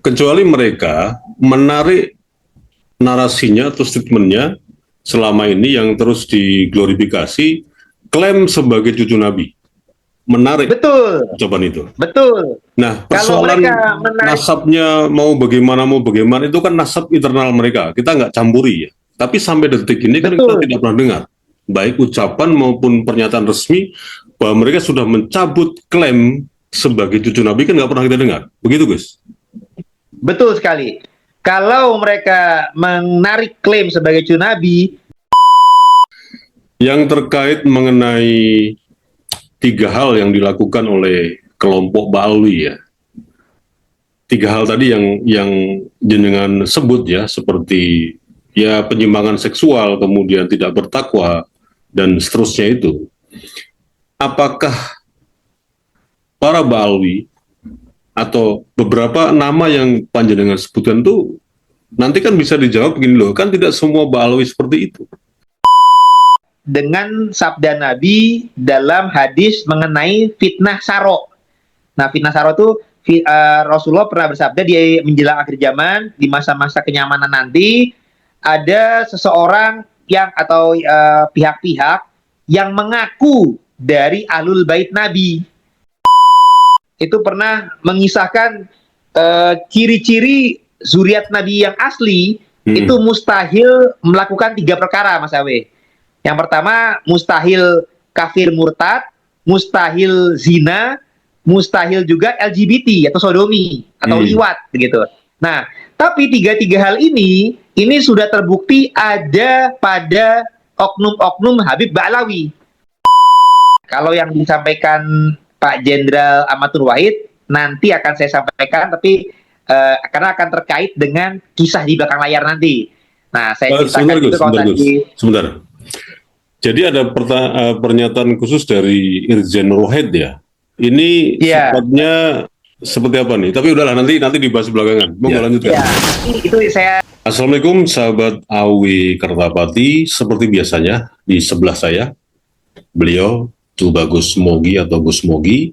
kecuali mereka menarik narasinya atau statementnya selama ini yang terus diglorifikasi, klaim sebagai cucu Nabi, menarik Betul, ucapan itu. betul. Nah, Kalau persoalan mereka menarik, nasabnya mau bagaimana itu kan nasab internal mereka, kita nggak campuri ya. Tapi sampai detik ini kan kita betul, tidak pernah dengar, baik ucapan maupun pernyataan resmi bahwa mereka sudah mencabut klaim sebagai cucu Nabi kan nggak pernah kita dengar. Begitu, Gus? betul sekali. Kalau mereka menarik klaim sebagai cucu Nabi, Yang terkait mengenai 3 hal yang dilakukan oleh kelompok Ba'alwi ya. 3 hal tadi yang jenengan sebut ya, seperti ya penyimpangan seksual, kemudian tidak bertakwa, dan seterusnya itu. Apakah para Ba'alwi atau beberapa nama yang panjenengan sebutkan itu nanti kan bisa dijawab begini loh, kan tidak semua Ba'alwi seperti itu. dengan sabda Nabi dalam hadis mengenai fitnah saro. Nah, fitnah saro itu Rasulullah pernah bersabda di menjelang akhir zaman, di masa-masa kenyamanan nanti, ada seseorang yang atau pihak-pihak yang mengaku dari ahlul bait Nabi. Itu pernah mengisahkan ciri-ciri zuriat Nabi yang asli itu mustahil melakukan 3 perkara, Mas Awe. Yang pertama, mustahil kafir murtad, mustahil zina, mustahil juga LGBT atau sodomi atau liwat begitu. Nah, tapi tiga hal ini sudah terbukti ada pada oknum-oknum Habib Ba'alawi. Kalau yang disampaikan Pak Jenderal Ahmadul Wahid nanti akan saya sampaikan, tapi karena akan terkait dengan kisah di belakang layar nanti. Nah, saya ceritakan itu kalau tadi. Sebentar. Jadi ada pernyataan khusus dari Irjen Rohid ya. Ini sifatnya seperti apa nih? Tapi udahlah nanti dibahas belakangan. Mau lanjutkan. Itu saya. Assalamualaikum sahabat Awi Kertapati. Seperti biasanya di sebelah saya beliau Tubagus Mogi atau Gus Mogi,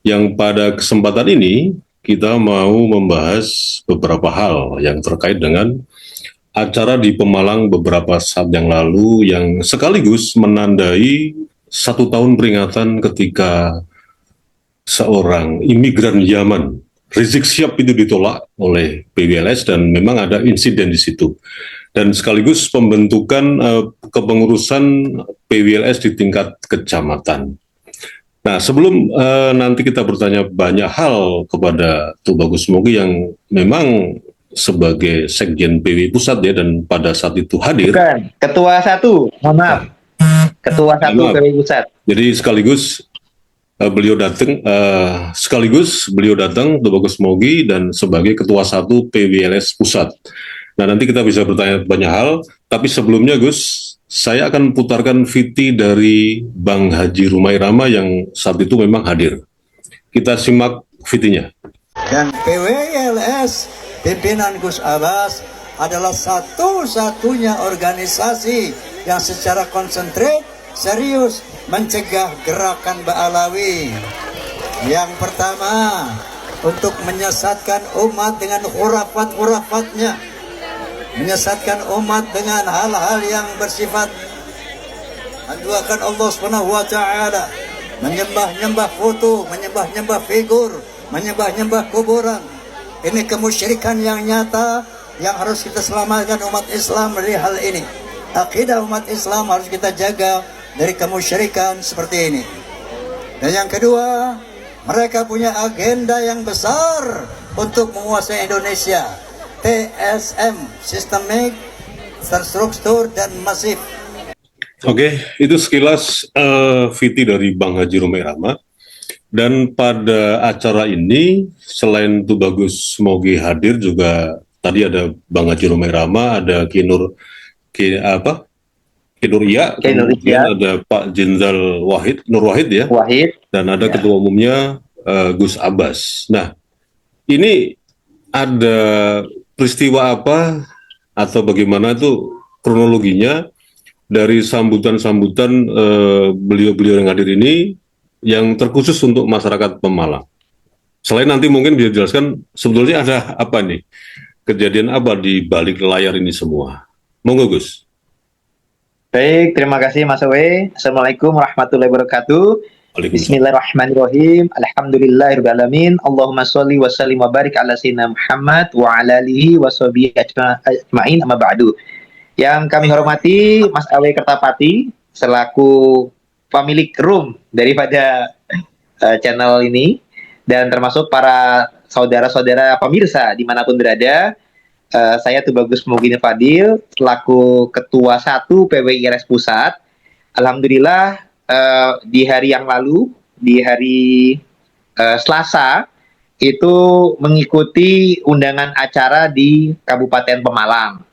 yang pada kesempatan ini kita mau membahas beberapa hal yang terkait dengan acara di Pemalang beberapa saat yang lalu yang sekaligus menandai 1 tahun peringatan ketika seorang imigran Yaman, Rizik Syihab, itu ditolak oleh PWLS dan memang ada insiden di situ. Dan sekaligus pembentukan kepengurusan PWLS di tingkat kecamatan. Nah, sebelum nanti kita bertanya banyak hal kepada Tubagus Mogi yang memang sebagai Sekjen PW Pusat ya, dan pada saat itu hadir. Bukan, Ketua 1, mohon maaf. Ketua 1 PW Pusat. Jadi sekaligus beliau datang Tubagus Mogi dan sebagai Ketua 1 PWLS Pusat. Nah, nanti kita bisa bertanya banyak hal, tapi sebelumnya Gus, saya akan putarkan VT dari Bang Haji Rumai Rama yang saat itu memang hadir. Kita simak VT-nya. Dan PWLS pimpinan Gus Abbas adalah satu-satunya organisasi yang secara konsentrat, serius mencegah gerakan Ba'alawi. Yang pertama, untuk menyesatkan umat dengan khurafat-khurafatnya, menyesatkan umat dengan hal-hal yang bersifat menduakan Allah SWT, menyembah-nyembah foto, menyembah-nyembah figur, menyembah-nyembah kuburan. Ini kemusyrikan yang nyata yang harus kita selamatkan umat Islam dari hal ini. Akidah umat Islam harus kita jaga dari kemusyrikan seperti ini. Dan yang kedua, mereka punya agenda yang besar untuk menguasai Indonesia. TSM, sistemik, terstruktur, dan masif. Oke, itu sekilas VT dari Bang Haji Rumai Rama. Dan pada acara ini, selain Tubagus Mogi hadir, juga tadi ada Bang Haji Rumai Rama, ada Kinur Iya, kemudian ada Pak Jenderal Nur Wahid ya, dan ada Ketua Umumnya Gus Abbas. Nah, ini ada peristiwa apa atau bagaimana itu kronologinya dari sambutan-sambutan beliau-beliau yang hadir ini yang terkhusus untuk masyarakat Pemalang? Selain nanti mungkin bisa dijelaskan sebetulnya ada apa nih, kejadian apa di balik layar ini semua. Monggo Gus. Baik, terima kasih Mas Awe. Assalamualaikum warahmatullahi wabarakatuh. Waalaikumsalam. Bismillahirrahmanirrahim. Alhamdulillahirrahmanirrahim. Allahumma sholli wa sallim wa barik ala sayyidina Muhammad wa ala alihi wa sahbihi ajma'in amma ba'du. Yang kami hormati Mas Awe Kertapati selaku pemilik room daripada channel ini, dan termasuk para saudara-saudara pemirsa dimanapun berada. Saya Tubagus Mogini Fadil selaku Ketua 1 PWIRS Pusat. Alhamdulillah di hari yang lalu, di hari Selasa, itu mengikuti undangan acara di Kabupaten Pemalang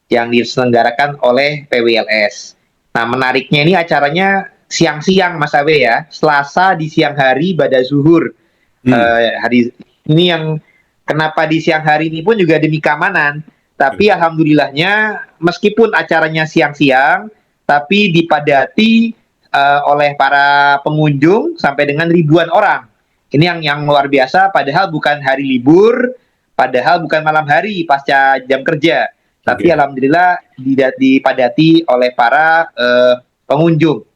yang diselenggarakan oleh PWLS. Nah, menariknya ini acaranya siang-siang Mas Awe ya, Selasa di siang hari pada zuhur. Hari ini yang kenapa di siang hari ini pun juga demi keamanan, tapi alhamdulillahnya meskipun acaranya siang-siang, tapi dipadati oleh para pengunjung sampai dengan ribuan orang. Ini yang luar biasa, padahal bukan hari libur, padahal bukan malam hari pasca jam kerja, tapi alhamdulillah dipadati oleh para pengunjung.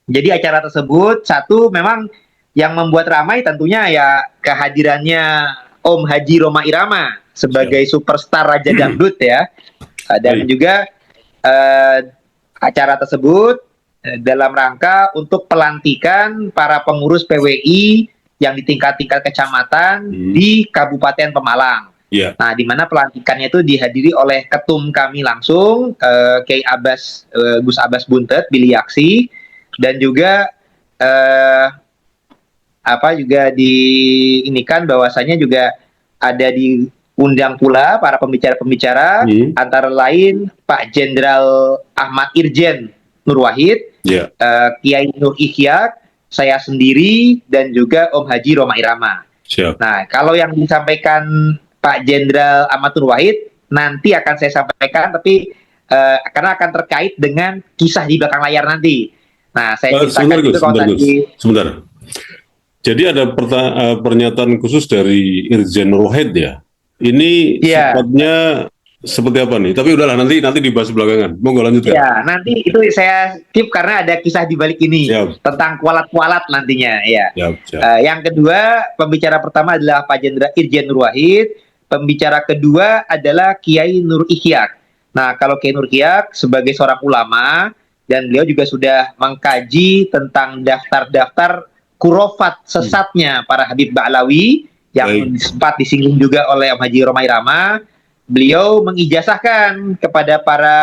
Jadi acara tersebut, satu memang yang membuat ramai tentunya ya kehadirannya Om Haji Rhoma Irama sebagai superstar Raja Dangdut ya. Dan juga acara tersebut dalam rangka untuk pelantikan para pengurus PWI yang di tingkat-tingkat kecamatan di Kabupaten Pemalang. Nah, di mana pelantikannya itu dihadiri oleh ketum kami langsung, Kiai Abbas, Gus Abbas Buntet, Biliaksi, dan juga juga diinikan bahwasanya juga ada diundang pula para pembicara-pembicara, antara lain Pak Jenderal Ahmad Irjen Nur Wahid, Kiai Nur Ikhyak, saya sendiri, dan juga Om Haji Rhoma Irama. Nah, kalau yang disampaikan Pak Jenderal Ahmad Nur Wahid nanti akan saya sampaikan, tapi karena akan terkait dengan kisah di belakang layar nanti. Nah, saya ceritakan itu kalau tadi. Sebentar. Jadi ada pernyataan khusus dari Irjen Nur Wahid ya. Ini sifatnya seperti apa nih? Tapi udahlah, nanti dibahas belakangan. Monggo lanjutkan. Ya, nanti itu saya skip karena ada kisah di balik ini tentang kualat-kualat nantinya. Ya. Yang kedua, pembicara pertama adalah Pak Jenderal Irjen Nur Wahid. Pembicara kedua adalah Kiai Nur Ikhyak. Nah, kalau Kiai Nur Ikhyak sebagai seorang ulama, dan beliau juga sudah mengkaji tentang daftar-daftar kurofat sesatnya para Habib Ba'lawi yang sempat disinggung juga oleh Om Haji Rhoma Irama. Beliau mengijazahkan kepada para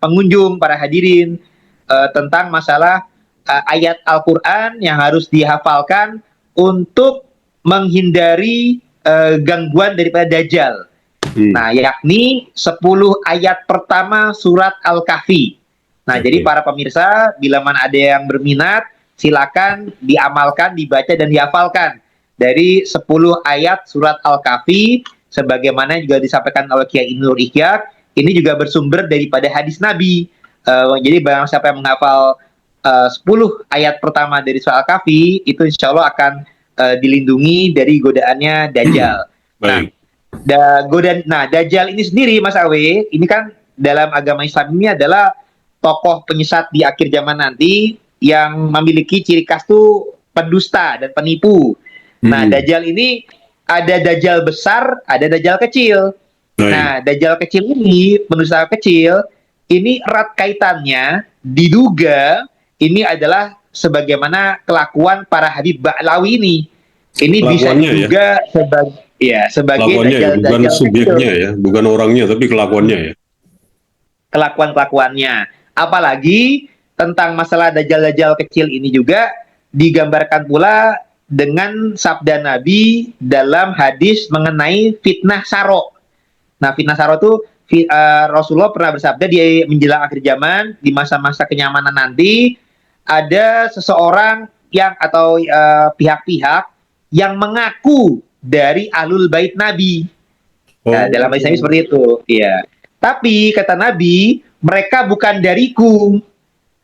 pengunjung, para hadirin tentang masalah ayat Al-Quran yang harus dihafalkan untuk menghindari gangguan daripada Dajjal. Nah, yakni 10 ayat pertama surat Al-Kahfi. Nah, jadi para pemirsa, bila mana ada yang berminat, silakan diamalkan, dibaca, dan dihafalkan dari 10 ayat surat Al-Kahfi, sebagaimana juga disampaikan oleh Kiai Nur Ikhyak. Ini juga bersumber daripada hadis Nabi. Jadi barang siapa yang menghafal 10 ayat pertama dari surat Al-Kahfi, itu insya Allah akan dilindungi dari godaannya Dajjal. Dajjal ini sendiri, Mas Awe, ini kan dalam agama Islam ini adalah tokoh penyesat di akhir zaman nanti yang memiliki ciri khas tuh pendusta dan penipu. Nah, Dajjal ini ada Dajjal besar, ada Dajjal kecil. Nah, Dajjal kecil ini, pendusta kecil, ini erat kaitannya, diduga ini adalah sebagaimana kelakuan para Habib Ba'lawi ini. Ini bisa diduga sebagai Dajjal, bukan subjeknya kecil. Bukan orangnya, tapi kelakuannya ya. Kelakuan-kelakuannya. Apalagi tentang masalah Dajjal-Dajjal kecil ini juga digambarkan pula dengan sabda Nabi dalam hadis mengenai fitnah Saro. Nah, fitnah Saro itu Rasulullah pernah bersabda di menjelang akhir zaman, di masa-masa kenyamanan nanti, ada seseorang yang atau pihak-pihak yang mengaku dari ahlul bait Nabi. Nah, dalam hadis Nabi seperti itu. Iya. Tapi kata Nabi, mereka bukan dariku.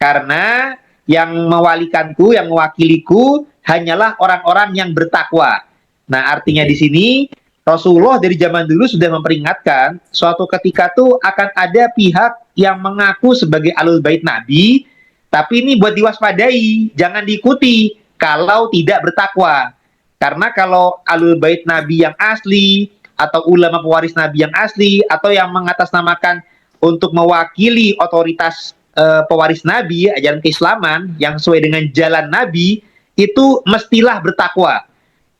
Karena yang mewalikanku, yang mewakiliku hanyalah orang-orang yang bertakwa. Nah, artinya di sini Rasulullah dari zaman dulu sudah memperingatkan suatu ketika tuh akan ada pihak yang mengaku sebagai alul bait Nabi, tapi ini buat diwaspadai, jangan diikuti kalau tidak bertakwa. Karena kalau alul bait Nabi yang asli atau ulama pewaris Nabi yang asli atau yang mengatasnamakan untuk mewakili otoritas pewaris Nabi, ajaran keislaman yang sesuai dengan jalan Nabi, itu mestilah bertakwa.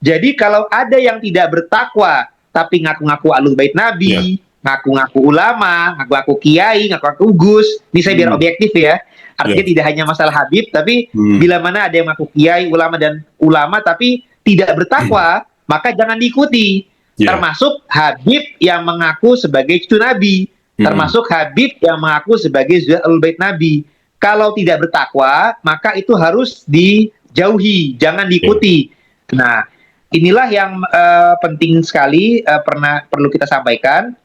Jadi kalau ada yang tidak bertakwa tapi ngaku-ngaku alul bait Nabi, ngaku-ngaku ulama, ngaku-ngaku kiai, ngaku-ngaku gus, ini saya biar objektif ya. Artinya tidak hanya masalah Habib, tapi bila mana ada yang ngaku kiai, ulama tapi tidak bertakwa, maka jangan diikuti. Termasuk Habib yang mengaku sebagai cucu Nabi, termasuk Habib yang mengaku sebagai alul bait Nabi. Kalau tidak bertakwa, maka itu harus dijauhi, jangan diikuti. Nah, inilah yang penting sekali perlu kita sampaikan.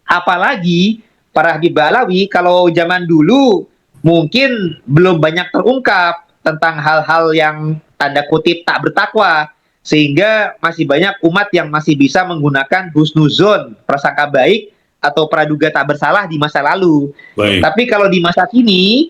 Apalagi para Habib Ba'alawi kalau zaman dulu mungkin belum banyak terungkap tentang hal-hal yang tanda kutip tak bertakwa, sehingga masih banyak umat yang masih bisa menggunakan husnuzon, prasangka baik atau praduga tak bersalah di masa lalu. Tapi kalau di masa kini,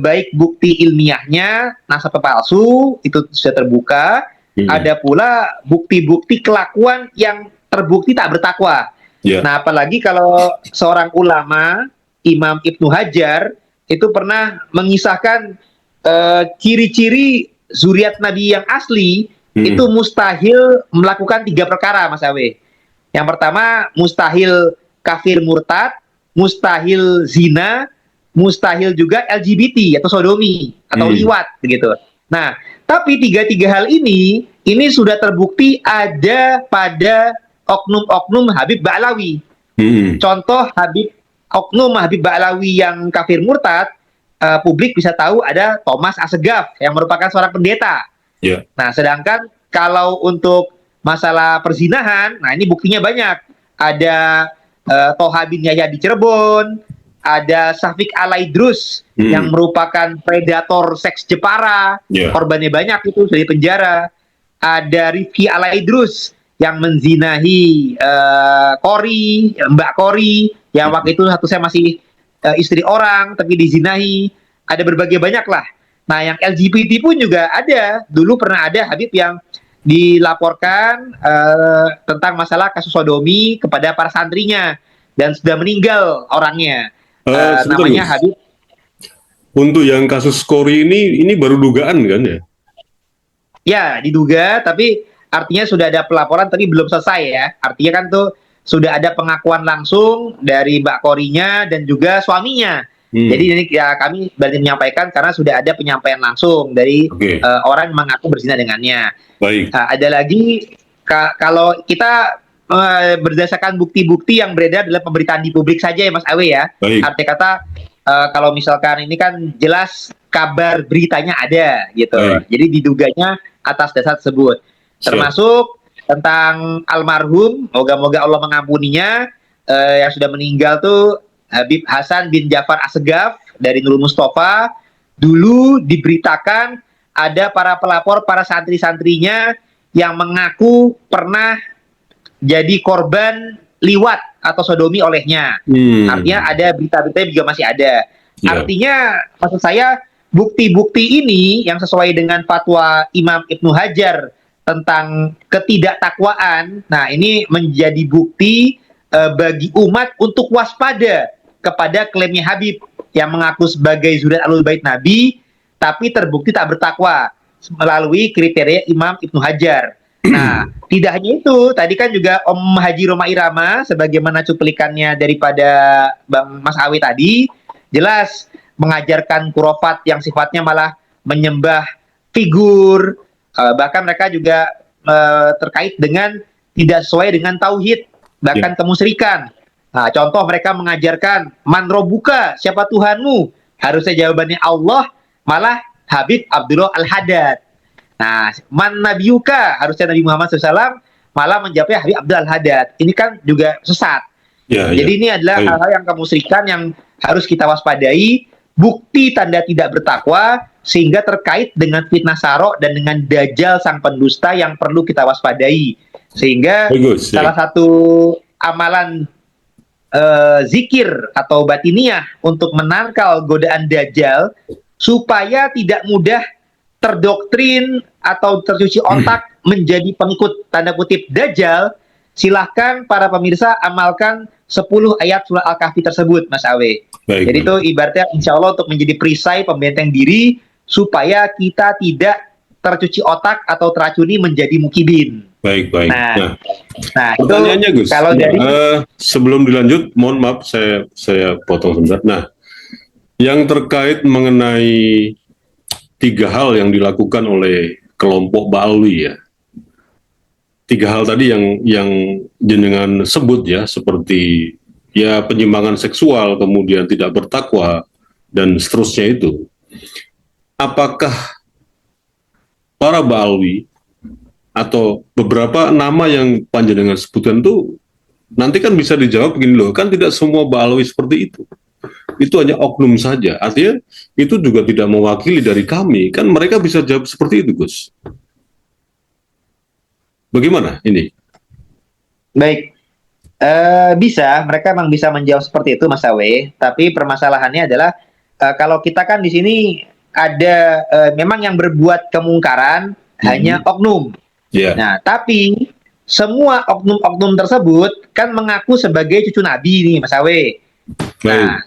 baik bukti ilmiahnya nasabah palsu itu sudah terbuka, ada pula bukti-bukti kelakuan yang terbukti tak bertakwa. Nah, apalagi kalau seorang ulama, Imam Ibnu Hajar, itu pernah mengisahkan ciri-ciri zuriat Nabi yang asli, itu mustahil melakukan 3 perkara, Mas Awe. Yang pertama, mustahil kafir murtad, mustahil zina, mustahil juga LGBT atau sodomi atau liwat begitu. Nah, tapi tiga hal ini sudah terbukti ada pada oknum-oknum Habib Ba'alawi. Contoh oknum Habib Ba'alawi yang kafir murtad, publik bisa tahu ada Thomas Assegaf yang merupakan seorang pendeta. Nah, sedangkan kalau untuk masalah perzinahan, nah ini buktinya banyak. Ada Toha bin Yahya di Cirebon, ada Syafiq Alaidrus yang merupakan predator seks Jepara, korbannya banyak itu dari penjara. Ada Rifki Alaidrus yang menzinahi Mbak Kori, yang waktu itu satu saya masih istri orang tapi dizinahi. Ada berbagai banyak lah. Nah, yang LGBT pun juga ada. Dulu pernah ada Habib yang dilaporkan tentang masalah kasus sodomi kepada para santrinya dan sudah meninggal orangnya. Namanya Habib. Untuk yang kasus Kori ini baru dugaan kan ya? Ya, diduga, tapi artinya sudah ada pelaporan tapi belum selesai ya. Artinya kan tuh sudah ada pengakuan langsung dari Mbak Korinya dan juga suaminya. Jadi ini ya kami berani menyampaikan karena sudah ada penyampaian langsung dari orang yang mengaku berzina dengannya. Ada lagi kalau kita berdasarkan bukti-bukti yang beredar dalam pemberitaan di publik saja ya Mas Awe ya. Arti kata kalau misalkan ini kan jelas kabar beritanya ada gitu. Jadi diduganya atas dasar tersebut. Termasuk tentang almarhum, moga-moga Allah mengampuninya, yang sudah meninggal tuh Habib Hasan bin Ja'far Assegaf dari Nurul Mustafa. Dulu diberitakan ada para pelapor, para santri-santrinya yang mengaku pernah jadi korban liwat atau sodomi olehnya. Artinya ada berita-berita juga masih ada. Artinya maksud saya bukti-bukti ini yang sesuai dengan fatwa Imam Ibnu Hajar tentang ketidaktakwaan, nah ini menjadi bukti bagi umat untuk waspada kepada klaimnya Habib yang mengaku sebagai zuriat alul bait Nabi tapi terbukti tak bertakwa melalui kriteria Imam Ibnu Hajar. Nah, tidak hanya itu, tadi kan juga Om Haji Roma Irama sebagaimana cuplikannya daripada Bang Mas Awi tadi, jelas mengajarkan kurofat yang sifatnya malah menyembah figur, bahkan mereka juga terkait dengan tidak sesuai dengan tauhid, bahkan kemusyrikan. Nah, contoh mereka mengajarkan man robuka, siapa Tuhanmu? Harusnya jawabannya Allah, malah Habib Abdullah Al-Haddad. Nah, man nabiyuka, harusnya Nabi Muhammad SAW, malah menjawabnya Habib Abdullah Al-Haddad. Ini kan juga sesat. Jadi ini adalah hal-hal yang kemusyrikan yang harus kita waspadai. Bukti tanda tidak bertakwa sehingga terkait dengan fitnah Saro dan dengan Dajjal sang pendusta yang perlu kita waspadai. Sehingga Bagus, ya. salah satu amalan zikir atau batiniah untuk menangkal godaan Dajjal supaya tidak mudah terdoktrin atau tercuci otak menjadi pengikut tanda kutip Dajjal, silahkan para pemirsa amalkan 10 ayat surah Al-Kahfi tersebut, Mas Awe. Baik, Jadi itu ibaratnya insya Allah untuk menjadi perisai pembenteng diri supaya kita tidak tercuci otak atau teracuni menjadi mukibin. baik. Nah, Pertanyaannya, itu Gus, kalau dari sebelum dilanjut, mohon maaf saya potong sebentar. Nah, yang terkait mengenai 3 hal yang dilakukan oleh kelompok Ba'alwi, ya. 3 hal tadi yang jenengan sebut, ya, seperti ya penyimpangan seksual, kemudian tidak bertakwa dan seterusnya itu. Apakah para Ba'alwi atau beberapa nama yang panjenengan sebutkan itu nanti kan bisa dijawab begini loh, kan tidak semua Ba'alwi seperti itu. Itu hanya oknum saja. Artinya itu juga tidak mewakili dari kami. Kan mereka bisa jawab seperti itu, Gus. Bagaimana ini? baik, bisa, mereka memang bisa menjawab seperti itu, Mas Awe. Tapi permasalahannya adalah kalau kita kan di sini ada memang yang berbuat kemungkaran hanya oknum. Ya, Nah, tapi semua oknum-oknum tersebut kan mengaku sebagai cucu Nabi nih, Mas Awe. baik. Nah,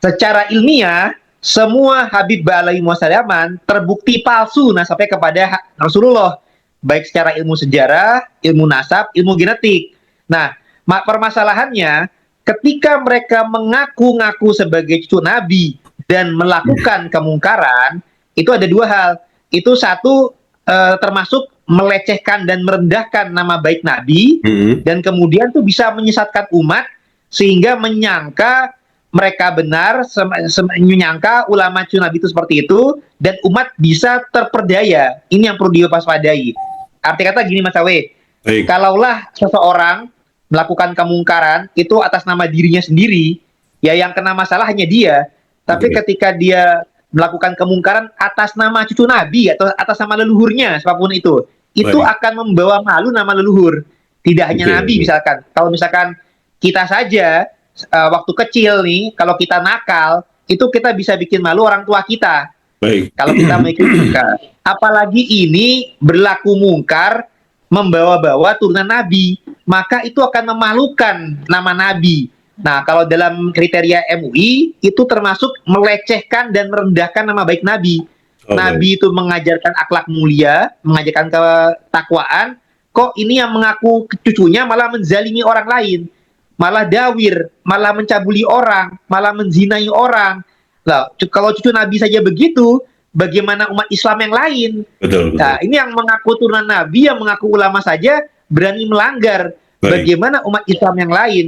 secara ilmiah, semua Habib Alaihi Wasallam terbukti palsu nasabnya kepada Rasulullah, baik secara ilmu sejarah, ilmu nasab, ilmu genetik. Nah, permasalahannya ketika mereka mengaku-ngaku sebagai cucu Nabi dan melakukan kemungkaran, itu ada 2 hal. Itu satu, termasuk melecehkan dan merendahkan nama baik Nabi, dan kemudian tuh bisa menyesatkan umat sehingga menyangka mereka benar, menyangka ulama cucu Nabi itu seperti itu, dan umat bisa terperdaya. Ini yang perlu diwaspadai. Arti kata gini, Mas Awe, Baik. kalaulah seseorang melakukan kemungkaran itu atas nama dirinya sendiri, ya yang kena masalah hanya dia. Tapi Oke. ketika dia melakukan kemungkaran atas nama cucu Nabi atau atas nama leluhurnya, siapapun itu Baik. akan membawa malu nama leluhur. Tidak hanya Oke, Nabi, oke. misalkan. Kalau misalkan kita saja waktu kecil nih, kalau kita nakal, itu kita bisa bikin malu orang tua kita. Baik. Kalau kita mengikuti mungkar. Apalagi ini berlaku mungkar membawa-bawa turunan Nabi, maka itu akan memalukan nama Nabi. Nah, kalau dalam kriteria MUI, itu termasuk melecehkan dan merendahkan nama baik Nabi. Oh, Nabi itu mengajarkan akhlak mulia, mengajarkan ketakwaan, kok ini yang mengaku cucunya malah menzalimi orang lain, malah dawir, malah mencabuli orang, malah menzinai orang. Nah, kalau cucu Nabi saja begitu, bagaimana umat Islam yang lain? Betul, betul. Nah, ini yang mengaku turunan Nabi, yang mengaku ulama saja berani melanggar. Baik. Bagaimana umat Islam yang lain?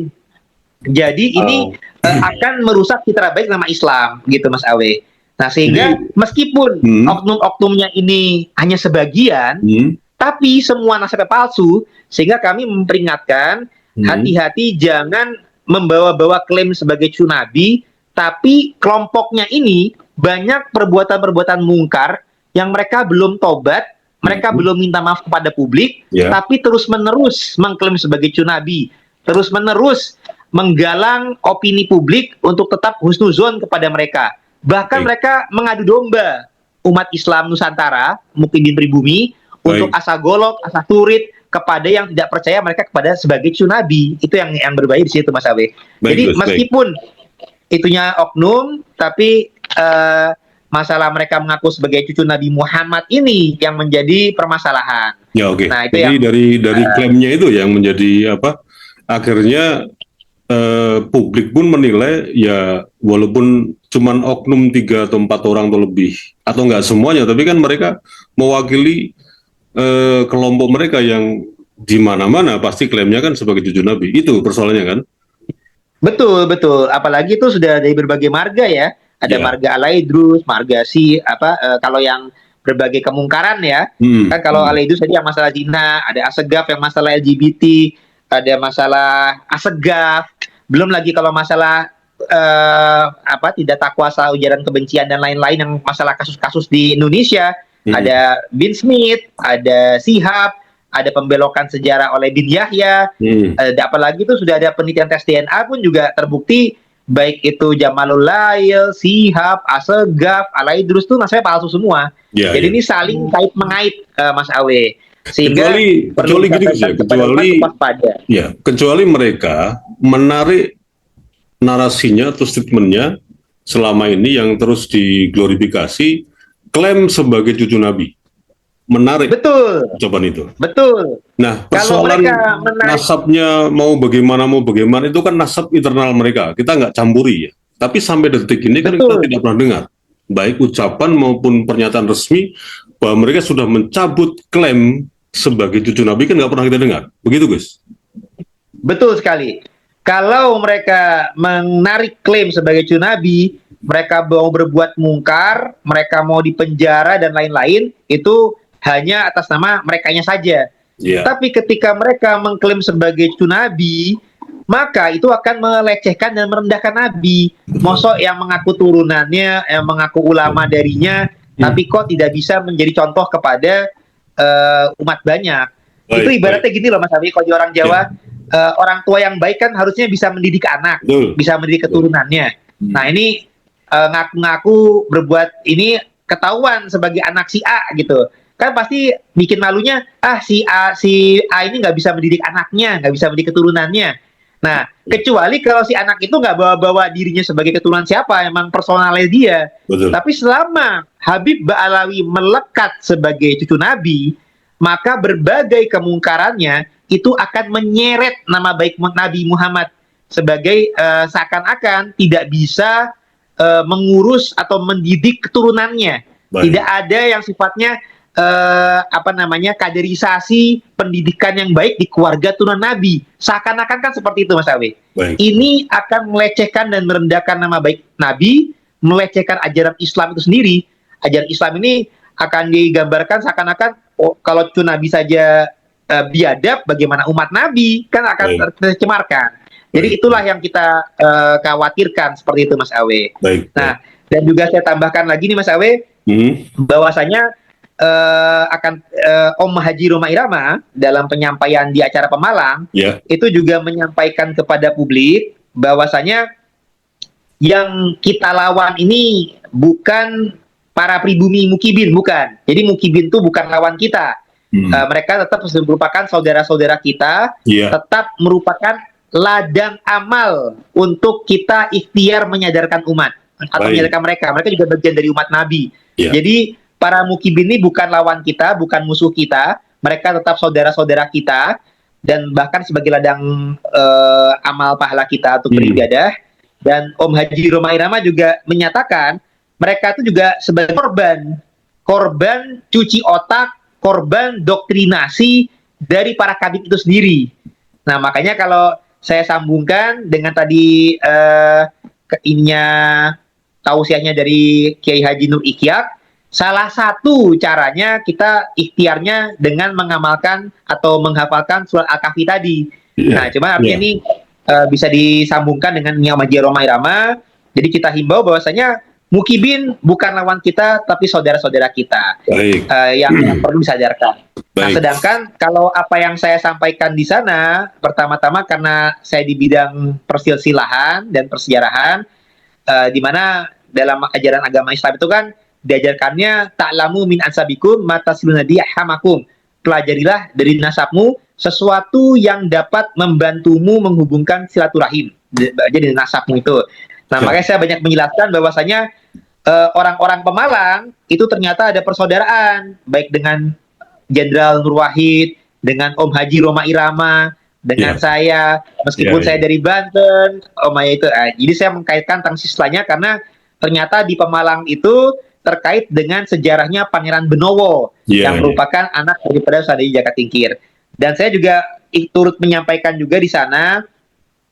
Jadi ini akan merusak citra baik nama Islam, gitu Mas Awe. Nah, sehingga meskipun oknum-oknumnya ini hanya sebagian, tapi semua nasabnya palsu, sehingga kami memperingatkan hati-hati jangan membawa-bawa klaim sebagai cucu Nabi, tapi kelompoknya ini banyak perbuatan-perbuatan mungkar yang mereka belum tobat, mereka belum minta maaf kepada publik, tapi terus-menerus mengklaim sebagai cucu Nabi, terus-menerus menggalang opini publik untuk tetap husnuzon kepada mereka. Bahkan mereka mengadu domba umat Islam Nusantara, mukmin pribumi, untuk asa golok, asa turit kepada yang tidak percaya mereka kepada sebagai cucu Nabi. Itu yang berbahaya di situ, Mas Awe. Jadi meskipun itunya oknum, tapi masalah mereka mengaku sebagai cucu Nabi Muhammad ini yang menjadi permasalahan. Ya, oke. Nah, itu jadi dari klaimnya itu yang menjadi apa? Akhirnya publik pun menilai ya walaupun cuman oknum 3 atau 4 orang atau lebih atau enggak semuanya, tapi kan mereka mewakili kelompok mereka yang di mana-mana pasti klaimnya kan sebagai cucu Nabi. Itu persoalannya kan? Betul, betul. Apalagi itu sudah dari berbagai marga ya. Ada marga Alaidrus, marga kalau yang berbagai kemungkaran ya. Kan kalau Alaidrus tadi yang masalah zina, ada Asegaf yang masalah LGBT, ada masalah Asegaf, belum lagi kalau masalah tidak tak kuasa ujaran kebencian dan lain-lain yang masalah kasus-kasus di Indonesia. Ada Bin Smith, ada Shihab, ada pembelokan sejarah oleh Bin Yahya. Apalagi itu sudah ada penelitian tes DNA pun juga terbukti baik itu Jamalul Lail, Shihab, Assegaf, Alaidrus itu nasabnya palsu semua. Jadi ini saling kait mengait, Mas Awe. Sehingga kecuali gini Gus ya, kecuali mereka menarik narasinya atau statementnya selama ini yang terus diglorifikasi, klaim sebagai cucu Nabi, menarik ucapan itu. Betul. Nah, persoalan nasabnya mau bagaimana itu kan nasab internal mereka, kita nggak campuri ya. Tapi sampai detik ini kan kita tidak pernah dengar baik ucapan maupun pernyataan resmi bahwa mereka sudah mencabut klaim sebagai cucu Nabi, kan nggak pernah kita dengar. Begitu Gus? Betul sekali. Kalau mereka menarik klaim sebagai cucu Nabi, mereka mau berbuat mungkar, mereka mau dipenjara dan lain-lain, itu hanya atas nama merekanya saja. Tapi ketika mereka mengklaim sebagai cucu Nabi, maka itu akan melecehkan dan merendahkan Nabi. Mosok yang mengaku turunannya, yang mengaku ulama darinya, tapi kok tidak bisa menjadi contoh kepada umat banyak. Itu ibaratnya gini loh Mas Abi, kalau di orang Jawa, orang tua yang baik kan harusnya bisa mendidik anak, bisa mendidik keturunannya. Nah ini ngaku-ngaku berbuat ini ketahuan sebagai anak si A gitu, kan pasti bikin malunya, si A ini nggak bisa mendidik anaknya, nggak bisa mendidik keturunannya. Nah, kecuali kalau si anak itu nggak bawa-bawa dirinya sebagai keturunan siapa, emang personalnya dia. Tapi selama Habib Ba'alawi melekat sebagai cucu Nabi, maka berbagai kemungkarannya itu akan menyeret nama baik Nabi Muhammad sebagai seakan-akan tidak bisa mengurus atau mendidik keturunannya. Tidak ada yang sifatnya kaderisasi pendidikan yang baik di keluarga turunan Nabi. Seakan-akan kan seperti itu Mas Awe. Ini akan melecehkan dan merendahkan nama baik Nabi, melecehkan ajaran Islam itu sendiri. Ajaran Islam ini akan digambarkan seakan-akan kalau cucu Nabi saja biadab, bagaimana umat Nabi kan akan tercemarkan. Jadi itulah yang kita khawatirkan seperti itu Mas Awe. Nah, dan juga saya tambahkan lagi nih Mas Awe, bahwasanya Om Haji Roma Irama dalam penyampaian di acara Pemalang itu juga menyampaikan kepada publik bahwasanya yang kita lawan ini bukan para pribumi Mukibin, bukan. Jadi Mukibin itu bukan lawan kita. Mereka tetap merupakan saudara-saudara kita, tetap merupakan ladang amal untuk kita ikhtiar menyadarkan umat atau menyadarkan mereka. Mereka juga bagian dari umat Nabi. Jadi para Mukibin ini bukan lawan kita, bukan musuh kita. Mereka tetap saudara-saudara kita dan bahkan sebagai ladang amal pahala kita untuk beribadah. Dan Om Haji Roma Irama juga menyatakan mereka itu juga sebagai korban cuci otak, korban doktrinasi dari para kabit itu sendiri. Nah makanya kalau saya sambungkan dengan tadi tausiahnya dari Kiai Haji Nur Ikhyak, salah satu caranya kita ikhtiarnya dengan mengamalkan atau menghafalkan surat Al-Kahfi tadi. Nah, cuma artinya ini bisa disambungkan dengan Nyam Haji Roma Irama. Jadi kita himbau bahwasanya Mukibin bukan lawan kita, tapi saudara-saudara kita yang perlu disadarkan. Nah, sedangkan kalau apa yang saya sampaikan di sana, pertama-tama karena saya di bidang persilsilahan dan persejarahan, di mana dalam ajaran agama Islam itu kan diajarkannya ta'lamu min ansabikum matasiluna hamakum. Pelajarilah dari nasabmu sesuatu yang dapat membantumu menghubungkan silaturahim. Jadi nasabmu itu. Nah, makanya saya banyak menjelaskan bahwasanya orang-orang Pemalang itu ternyata ada persaudaraan, baik dengan Jenderal Nur Wahid, dengan Om Haji Roma Irama, dengan saya, meskipun saya dari Banten, itu. Jadi saya mengkaitkan tentang istilahnya karena ternyata di Pemalang itu terkait dengan sejarahnya Pangeran Benowo yang merupakan anak daripada Sadai Jaka Tingkir. Dan saya juga turut menyampaikan juga di sana,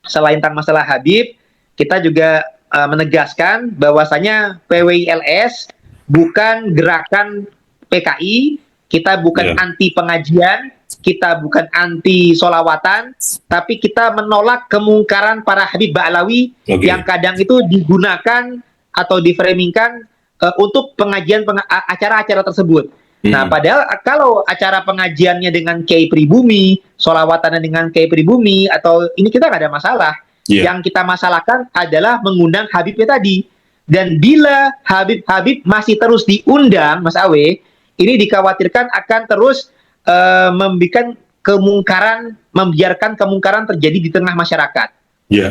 selain tentang masalah Habib, kita juga menegaskan bahwasanya PWILS bukan gerakan PKI, Kita bukan anti pengajian, kita bukan anti solawatan, tapi kita menolak kemungkaran para Habib Ba'alawi yang kadang itu digunakan atau diframingkan untuk pengajian acara-acara tersebut. Nah, padahal kalau acara pengajiannya dengan Kiai Pribumi, solawatannya dengan Kiai Pribumi, atau ini kita nggak ada masalah. Yang kita masalahkan adalah mengundang Habibnya tadi. Dan bila Habib-Habib masih terus diundang, Mas Awe, ini dikhawatirkan akan terus membiarkan kemungkaran terjadi di tengah masyarakat.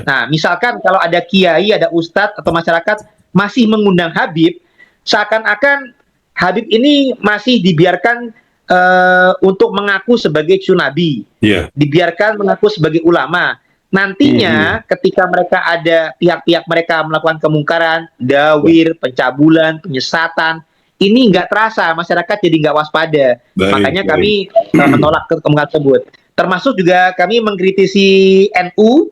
Nah, misalkan kalau ada kiai, ada ustadz atau masyarakat masih mengundang Habib, seakan-akan Habib ini masih dibiarkan untuk mengaku sebagai cunabi, dibiarkan mengaku sebagai ulama. Nantinya ketika mereka ada pihak-pihak mereka melakukan kemungkaran, dawir, pencabulan, penyesatan, ini nggak terasa, masyarakat jadi nggak waspada. Makanya kami menolak kemungkaran tersebut. Termasuk juga kami mengkritisi NU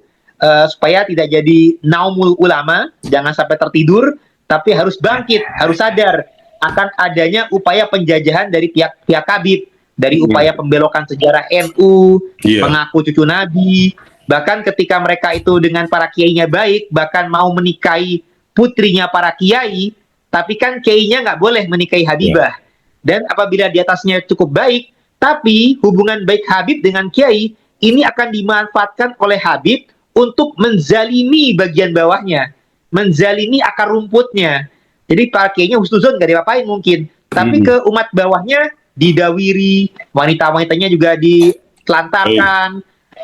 supaya tidak jadi naumul ulama, jangan sampai tertidur, tapi harus bangkit, harus sadar akan adanya upaya penjajahan dari pihak Habib, dari upaya pembelokan sejarah NU, mengaku cucu Nabi. Bahkan ketika mereka itu dengan para kiainya baik, bahkan mau menikahi putrinya para kiai, tapi kan kiainya nggak boleh menikahi Habibah. Dan apabila di atasnya cukup baik, tapi hubungan baik Habib dengan kiai, ini akan dimanfaatkan oleh Habib untuk menzalimi bagian bawahnya, menzalimi akar rumputnya. Jadi para kiainya husnuzon nggak diapain mungkin, tapi ke umat bawahnya didawiri, wanita-wanitanya juga ditelantarkan,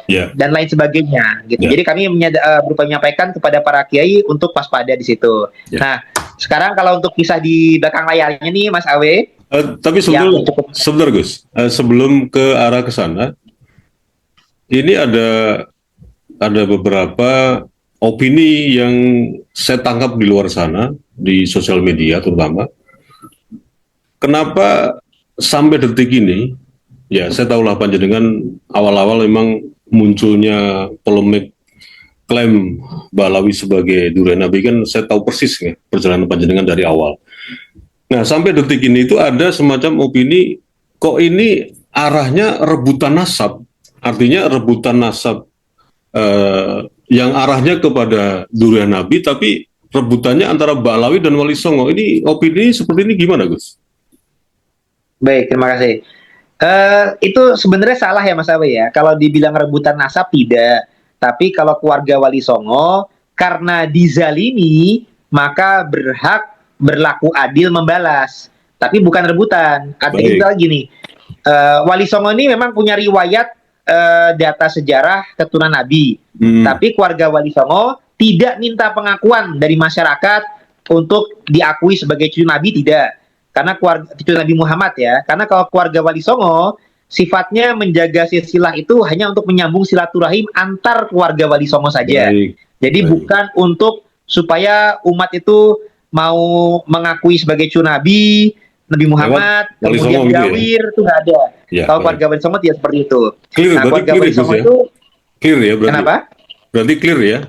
dan lain sebagainya gitu. Jadi kami berupa menyampaikan kepada para kiai untuk waspada di situ. Nah, sekarang kalau untuk kisah di belakang layarnya nih Mas Awe, tapi sebentar Gus, sebelum ke arah ke sana, ini ada beberapa opini yang saya tangkap di luar sana, di sosial media terutama. Kenapa sampai detik ini, ya saya tahulah panjenengan awal-awal memang munculnya polemik klaim Ba'alawi sebagai durian Nabi, kan saya tahu persis ya perjalanan panjenengan dari awal. Nah, sampai detik ini itu ada semacam opini, kok ini arahnya rebutan nasab, artinya rebutan nasab yang arahnya kepada durian Nabi, tapi rebutannya antara Ba'alawi dan Wali Songo. Ini opini seperti ini gimana, Gus? Baik, terima kasih. Itu sebenarnya salah ya Mas Awe ya. Kalau dibilang rebutan nasab tidak, tapi kalau keluarga Wali Songo karena dizalimi maka berhak berlaku adil membalas. Tapi bukan rebutan. Artinya gini, Wali Songo ini memang punya riwayat data sejarah keturunan Nabi. Tapi keluarga Wali Songo tidak minta pengakuan dari masyarakat untuk diakui sebagai cucu Nabi, tidak. Karena keluarga cucu Nabi Muhammad ya. Karena kalau keluarga Wali Songo sifatnya menjaga silsilah itu hanya untuk menyambung silaturahim antar keluarga Wali Songo saja. Jadi bukan untuk supaya umat itu mau mengakui sebagai cucu Nabi Muhammad, kemudian dawir, itu nggak ada. Kalau keluarga Wali Songo tidak seperti itu. Nah, keluarga Wali Songo itu clear ya berarti. Kenapa? Berarti clear ya?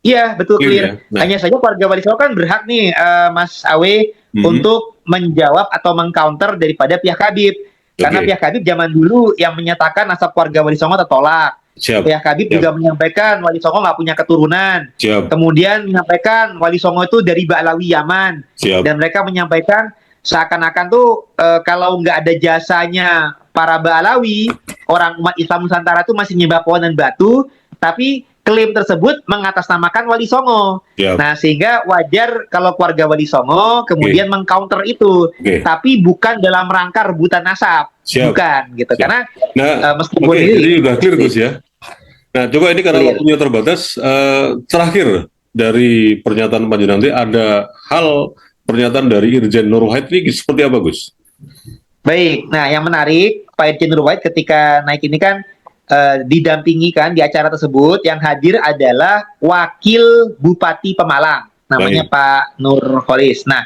Iya, betul clear. Nah. Hanya saja keluarga Wali Songo kan berhak nih Mas Awe untuk menjawab atau mengcounter daripada pihak Habib. Karena pihak Habib zaman dulu yang menyatakan nasab keluarga Wali Songo tertolak. Pihak Habib juga menyampaikan Wali Songo nggak punya keturunan. Kemudian menyampaikan Wali Songo itu dari Ba'alawi Yaman. Dan mereka menyampaikan seakan-akan tuh kalau nggak ada jasanya para Ba'alawi, orang umat Islam Nusantara itu masih nyembah pohon dan batu, tapi klaim tersebut mengatasnamakan Wali Songo. Nah, sehingga wajar kalau keluarga Wali Songo kemudian mengcounter itu. Tapi bukan dalam rangka rebutan nasab. Bukan, gitu. Karena meskipun ini udah clear, Gus ya. Nah, coba ini karena waktunya terbatas, terakhir dari pernyataan panjenengan nanti ada hal pernyataan dari Irjen Nur Wahid ini seperti apa, Gus? Baik, nah yang menarik, Pak Irjen Nur Wahid ketika naik ini kan didampingi kan di acara tersebut, yang hadir adalah Wakil Bupati Pemalang, namanya Pak Nur Kholis. Nah,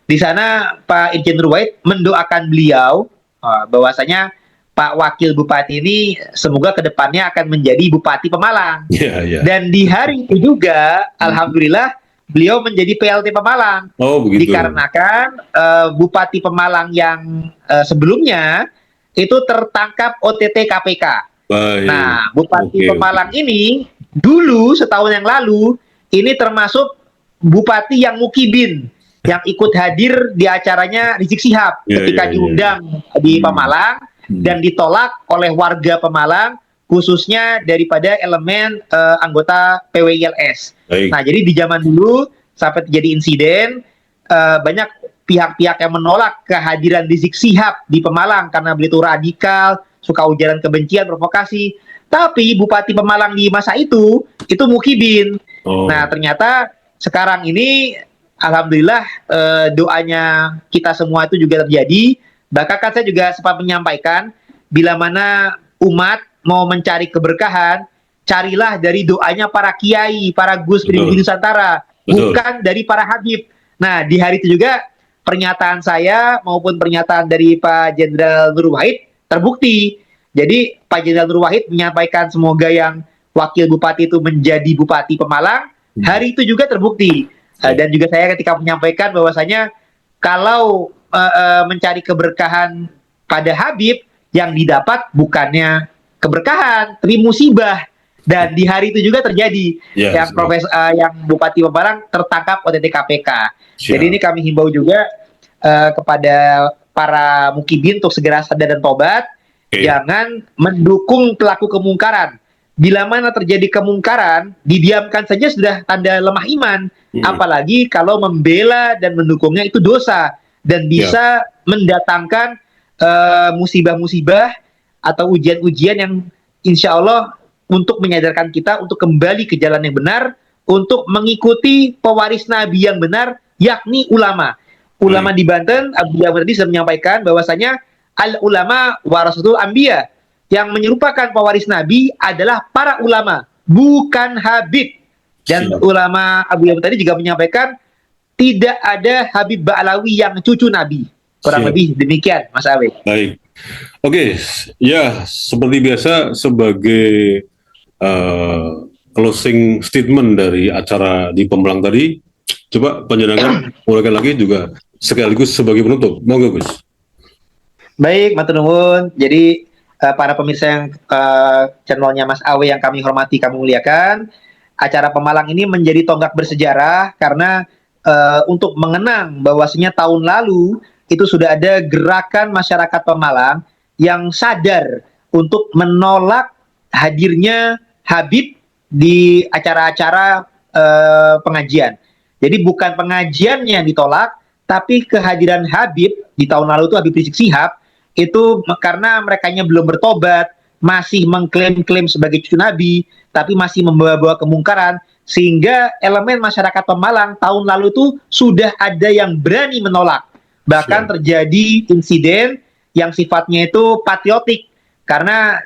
di sana Pak Irjen Nur Wahid mendoakan beliau bahwasanya Pak Wakil Bupati ini semoga kedepannya akan menjadi Bupati Pemalang. Dan di hari itu juga, alhamdulillah, beliau menjadi PLT Pemalang. Oh, begitu. Dikarenakan Bupati Pemalang yang sebelumnya itu tertangkap OTT KPK. Baik. Nah, Bupati Oke, Pemalang ini dulu setahun yang lalu ini termasuk Bupati yang mukibin, yang ikut hadir di acaranya Rizik Syihab Ya, ketika ya, ya. diundang di Pemalang dan ditolak oleh warga Pemalang, khususnya daripada elemen anggota PWILS. Baik. Nah, jadi di zaman dulu sampai terjadi insiden, banyak pihak-pihak yang menolak kehadiran Rizik Syihab di Pemalang karena beliau itu radikal, suka ujaran kebencian, provokasi. Tapi Bupati Pemalang di masa itu mukibin. Oh. Nah, ternyata sekarang ini alhamdulillah doanya kita semua itu juga terjadi. Bahkan kan saya juga sempat menyampaikan, bila mana umat mau mencari keberkahan, carilah dari doanya para kiai, para gus di Nusantara, bukan dari para habib. Nah, di hari itu juga pernyataan saya maupun pernyataan dari Pak Jenderal Nur Wahid terbukti. Jadi Pak Jenderal Nur Wahid menyampaikan semoga yang wakil bupati itu menjadi Bupati Pemalang, hari itu juga terbukti. Dan juga saya ketika menyampaikan bahwasanya kalau mencari keberkahan pada Habib, yang didapat bukannya keberkahan, tapi musibah. Dan di hari itu juga terjadi yang yang Bupati Pemalang tertangkap OTT KPK. Jadi ini kami himbau juga kepada para mukibin untuk segera sadar dan tobat, jangan mendukung pelaku kemungkaran. Bila mana terjadi kemungkaran, didiamkan saja sudah tanda lemah iman. Apalagi kalau membela dan mendukungnya itu dosa dan bisa mendatangkan musibah-musibah atau ujian-ujian yang insya Allah untuk menyadarkan kita untuk kembali ke jalan yang benar, untuk mengikuti pewaris Nabi yang benar, yakni ulama. Ulama di Banten, Abu Ja'far tadi sudah menyampaikan bahwasanya al-ulama warasatul anbiya, yang menyerupakan pewaris Nabi adalah para ulama, bukan habib. Dan ulama Abu Ja'far tadi juga menyampaikan tidak ada Habib Ba'alawi yang cucu Nabi. Kurang lebih demikian, Mas Awe. Baik. Oke, ya seperti biasa sebagai closing statement dari acara di Pemalang tadi, coba panjenengan mulaikan lagi juga sekaligus sebagai penutup. Monggo, Gus. Baik, matur nuwun. Jadi para pemirsa yang channelnya Mas Awe yang kami hormati, kami muliakan, acara Pemalang ini menjadi tonggak bersejarah karena untuk mengenang bahwasanya tahun lalu itu sudah ada gerakan masyarakat Pemalang yang sadar untuk menolak hadirnya Habib di acara-acara pengajian. Jadi bukan pengajiannya yang ditolak, tapi kehadiran Habib di tahun lalu itu Habib Rizik Syihab itu karena merekanya belum bertobat, masih mengklaim-klaim sebagai cucu Nabi, tapi masih membawa-bawa kemungkaran, sehingga elemen masyarakat Pemalang tahun lalu itu sudah ada yang berani menolak. Bahkan terjadi insiden yang sifatnya itu patriotik, karena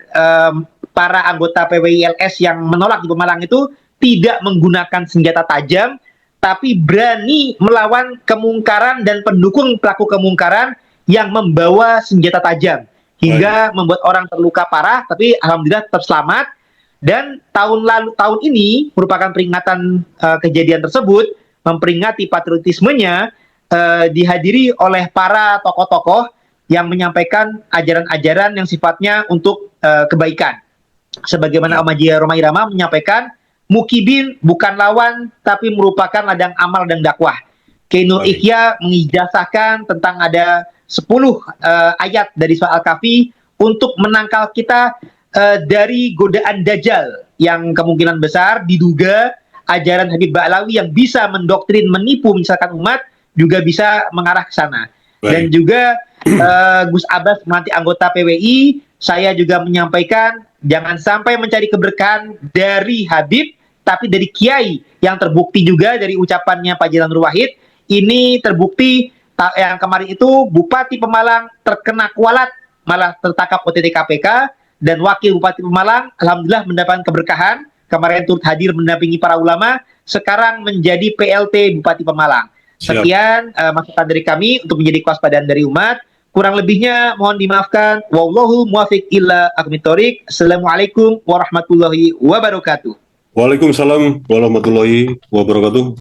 para anggota PWILS yang menolak di Pemalang itu tidak menggunakan senjata tajam, tapi berani melawan kemungkaran dan pendukung pelaku kemungkaran yang membawa senjata tajam, hingga membuat orang terluka parah, tapi alhamdulillah tetap selamat. Dan tahun ini merupakan peringatan kejadian tersebut, memperingati patriotismenya, dihadiri oleh para tokoh-tokoh yang menyampaikan ajaran-ajaran yang sifatnya untuk kebaikan. Sebagaimana Muhammadiyah Roma Irama menyampaikan, mukibin bukan lawan, tapi merupakan ladang amal dan dakwah. Kiai Nur Ikhya mengijazahkan tentang ada 10 ayat dari surah Al-Kahfi untuk menangkal kita dari godaan Dajjal yang kemungkinan besar diduga ajaran Habib Ba'alawi yang bisa mendoktrin, menipu, misalkan umat juga bisa mengarah ke sana. Dan juga Gus Abbas nanti anggota PWI, saya juga menyampaikan jangan sampai mencari keberkahan dari Habib, tapi dari Kiai, yang terbukti juga dari ucapannya Pak Jenderal Nur Wahid. Ini terbukti yang kemarin itu Bupati Pemalang terkena kualat, malah tertangkap OTT KPK, dan Wakil Bupati Pemalang alhamdulillah mendapatkan keberkahan, kemarin turut hadir mendampingi para ulama, sekarang menjadi PLT Bupati Pemalang. Sekian masukan dari kami untuk menjadi kewaspadaan dari umat. Kurang lebihnya mohon dimaafkan. Wallahu muwaffiq illa aqwamit thoriq. Assalamualaikum warahmatullahi wabarakatuh. Waalaikumsalam warahmatullahi wabarakatuh.